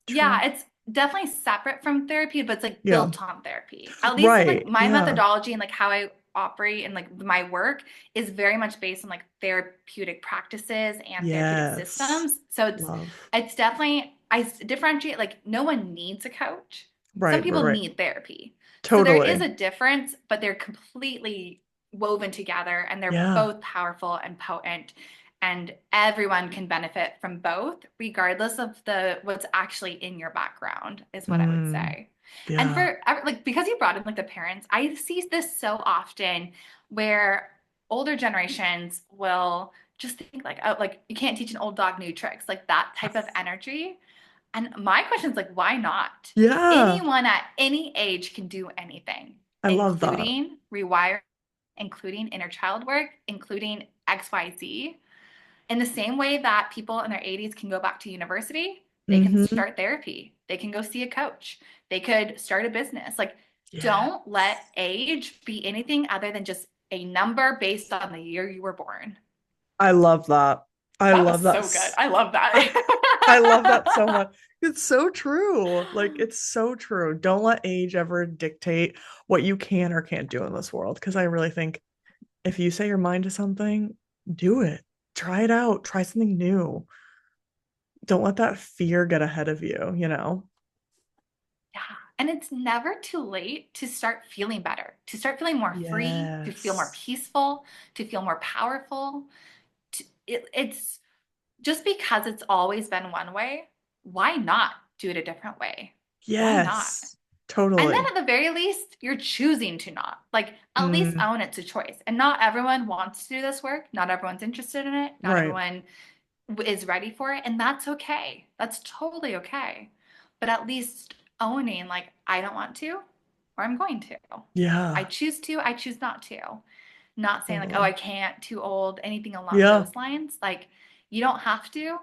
true? yeah, it's definitely separate from therapy, but it's like Yeah. built on therapy. At least in like Right. my Yeah. methodology and like how I operate and like my work is very much based on like therapeutic practices and therapeutic Yes. systems. So Love. it's definitely differentiate like no one needs a coach. Some Right, right, people right. need therapy. So there is Totally. a difference, but they're completely woven together and they're Yeah. both powerful and potent, and everyone can benefit from both regardless of the what's actually in your background is what I would Mm, say. And yeah. for like because you brought in like the parents, I see this so often where older generations will just think like, oh, like you can't teach an old dog new tricks, like that type of energy. And my question is like, why not? Yeah. Anyone at any age can do anything, I love that. including rewire, including inner child work, including XYZ. In the same way that people in their 80s can go back to university, they can Mm-hmm. start therapy, they can go see a coach, they could start a business. Like, Yeah. don't let age be anything other than just a number based on the year you were born. I love that. I That was love that. so good. I love I, I love that that. so much. It's so true. Like, it's so true. Don't let age ever dictate what you can or can't do in this world. Because I really think if you set your mind to something, do it. Try it out. Try something new. Don't let that fear get ahead of you, you know? Yeah. And it's never too late to start feeling better, to start feeling more free, to feel more Yes. peaceful, to feel more powerful. It's just because it's always been one way, why not do it a different way? Why not? Yes. And then Totally. at the very least, you're choosing to not. Like, at least Mm, own it's a choice. And not everyone wants to do this work. Not everyone's interested in it. Not right. everyone is ready for it. And that's okay. That's totally okay. But at least owning, like, I don't want to, or I'm going to. I Yeah. choose to, I choose not to. Not saying, like, oh, Totally. I can't, too old, anything along Yeah. those lines. Like, you don't have to,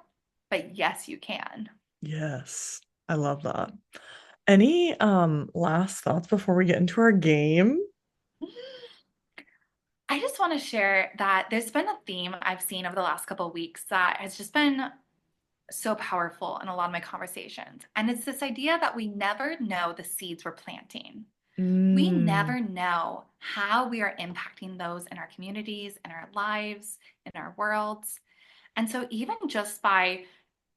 but yes, you can. Yes. I love that. Any last thoughts before we get into our game? I just want to share that there's been a theme I've seen over the last couple of weeks that has just been so powerful in a lot of my conversations. And it's this idea that we never know the seeds we're planting. We Mm, never know how we are impacting those in our communities, in our lives, in our worlds. And so, even just by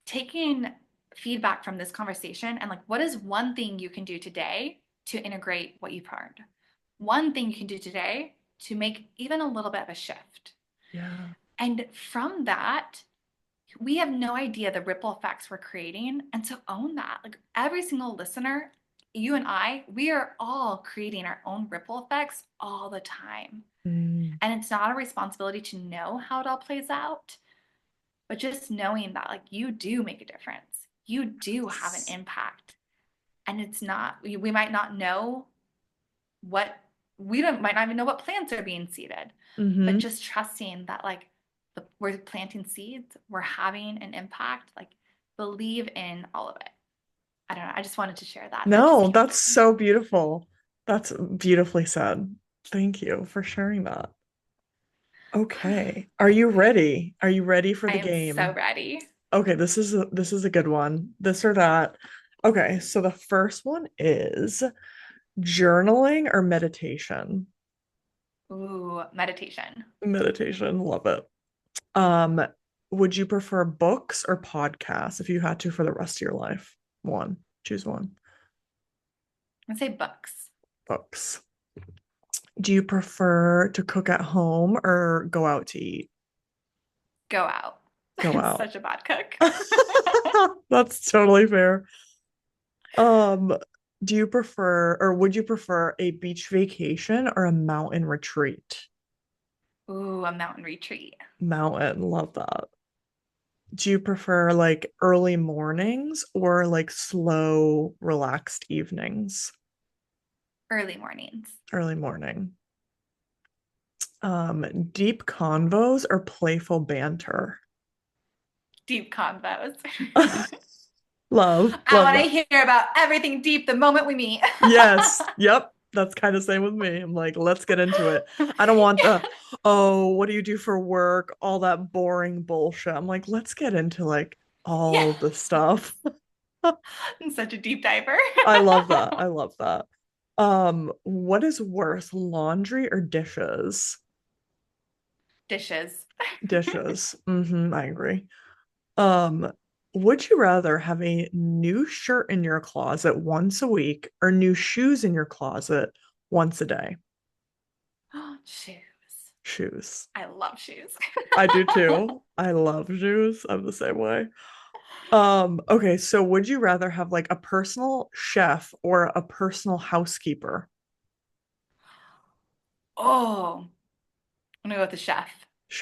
taking feedback from this conversation and like, what is one thing you can do today to integrate what you've heard? One thing you can do today to make even a little bit of a shift. yeah. And from that, we have no idea the ripple effects we're creating. And so own that. Like every single listener, you and I, we are all creating our own ripple effects all the time. Mm, And it's not a responsibility to know how it all plays out, but just knowing that like you do make a difference. You do have an yes. impact. And it's not, we might not know what, we don't, might not even know what plants are being seeded, but Mm-hmm. just trusting that like we're planting seeds, we're having an impact, like believe in all of it. I don't know. I just wanted to share that. That just No, came that's through. so beautiful. That's beautifully said. Thank you for sharing that. Okay. Are you ready? Are you ready for I the am so game? ready. Okay, this is a good one. This or that. Okay, so the first one is journaling or meditation. Ooh, meditation. Meditation, love it. Um, would you prefer books or podcasts if you had to for the rest of your life? One, choose one. I say books. Books. Do you prefer to cook at home or go out to eat? Go out. Go I'm out. such a bad cook. That's totally fair. Um, do you prefer or would you prefer a beach vacation or a mountain retreat? Ooh, a mountain retreat. Mountain, love that. Do you prefer like early mornings or like slow, relaxed evenings? Early mornings. Early morning. Deep convos or playful banter? Deep convos. Love, I love want to that. hear about everything deep the moment we meet. Yes. Yep. That's kind of same with me. I'm like, let's get into it. I don't want the, oh, what do you do for work? All that boring bullshit. I'm like, let's get into like Yeah. all the stuff. I'm such a deep diver. I love that. I love that. What is worse, laundry or dishes? Dishes. Dishes. Mm-hmm, I agree. Um, would you rather have a new shirt in your closet once a week or new shoes in your closet once a day? Shoes. Shoes. I love shoes. I do too. I love shoes. I'm the same way. Okay, so would you rather have like a personal chef or a personal housekeeper? Oh, I'm gonna go with the chef.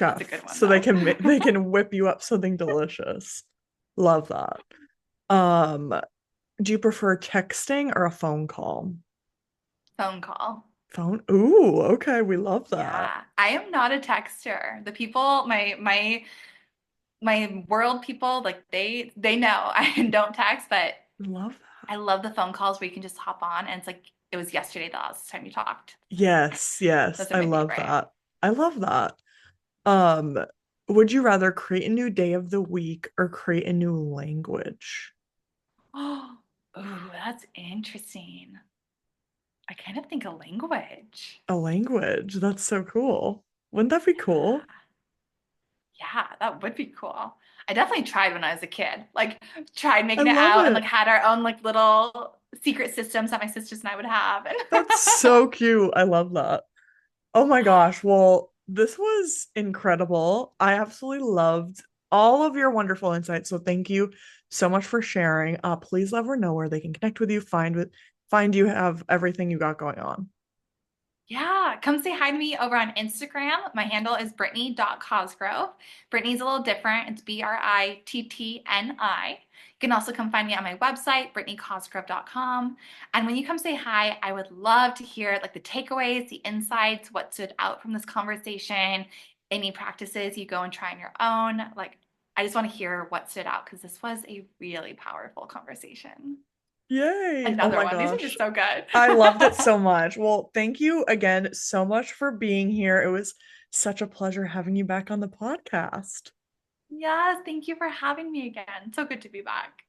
That's a Chef. good one So they though. can they can whip you up something delicious. Love that. Um, do you prefer texting or a phone call? Phone call. Phone. Ooh, okay, we love that. Yeah, I am not a texter. The people, my world people, like they know I don't text, but Love I that. love the phone calls where you can just hop on and it's like it was yesterday the last time you talked. Yes, yes, Those are I my love favorite. that. I love that. Um, would you rather create a new day of the week or create a new language? Oh, ooh, that's interesting. I kind of think a language. A language. That's so cool. Wouldn't that be Yeah. cool? Yeah, that would be cool. I definitely tried when I was a kid. Like tried I making it love out and like it. had our own like little secret systems that my sisters and I would have. And That's so cute. I love that. Oh my gosh. Well, this was incredible. I absolutely loved all of your wonderful insights. So thank you so much for sharing. Please let her know where they can connect with you, find you, have everything you got going on. yeah, come say hi to me over on Instagram. My handle is Brittni.Cosgrove. Brittany's a little different. It's Brittni. You can also come find me on my website, brittanycosgrove.com. And when you come say hi, I would love to hear like the takeaways, the insights, what stood out from this conversation, any practices you go and try on your own. Like, I just want to hear what stood out because this was a really powerful conversation. Yay. Oh Another my one. These are gosh. just so good. I loved it so much. Well, thank you again so much for being here. It was such a pleasure having you back on the podcast. Yes, thank you for having me again. So good to be back.